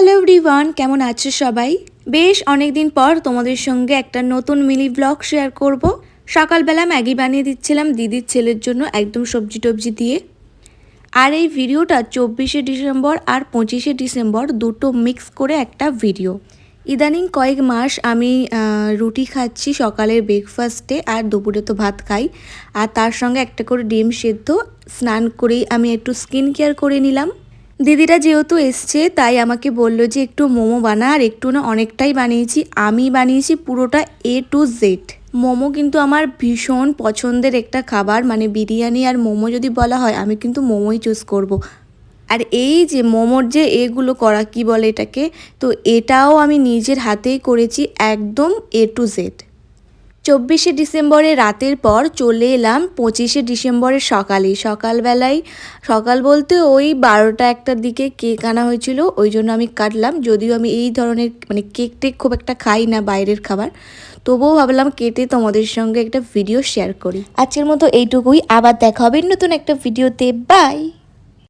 Hello everyone, কেমন আছো সবাই? বেশ অনেক দিন পর তোমাদের সঙ্গে একটা নতুন মিনি ব্লগ শেয়ার করব। সকালবেলা ম্যাগি বানিয়ে দিচ্ছিলাম দিদির ছেলের জন্য, একদম সবজি টবজি দিয়ে। আর এই ভিডিওটা 24শে ডিসেম্বর আর 25শে ডিসেম্বর দুটো মিক্স করে একটা ভিডিও। ইদানিং কয়েক মাস আমি রুটি খাচ্ছি সকালের ব্রেকফাস্টে, আর দুপুরে তো ভাত খাই, আর তার সঙ্গে একটা করে ডিম সেদ্ধ। স্নান করেই আমি একটু স্কিন কেয়ার করে নিলাম। দিদিরা যেহেতু এসছে তাই আমাকে বললো যে একটু মোমো বানা, আর একটু না অনেকটাই বানিয়েছি। আমি বানিয়েছি পুরোটা A to Z। মোমো কিন্তু আমার ভীষণ পছন্দের একটা খাবার, মানে বিরিয়ানি আর মোমো যদি বলা হয় আমি কিন্তু মোমোই চুজ করব। আর এই যে মোমোর যে এগুলো করা কি বলে এটাকে, তো এটাও আমি নিজের হাতেই করেছি, একদম A to Z। 24শে ডিসেম্বরের রাতের পর চলে এলাম 25শে ডিসেম্বরের সকালবেলায়। সকাল বলতে ওই 12টা-1টার দিকে কেক আনা হয়েছিল, ওই জন্য আমি কাটলাম। যদিও আমি এই ধরনের মানে কেক টেক খুব একটা খাই না, বাইরের খাবার, তবুও ভাবলাম কেটে তোমাদের সঙ্গে একটা ভিডিও শেয়ার করি। আজকের মতো এইটুকুই, আবার দেখা হবে নতুন একটা ভিডিওতে। বাই।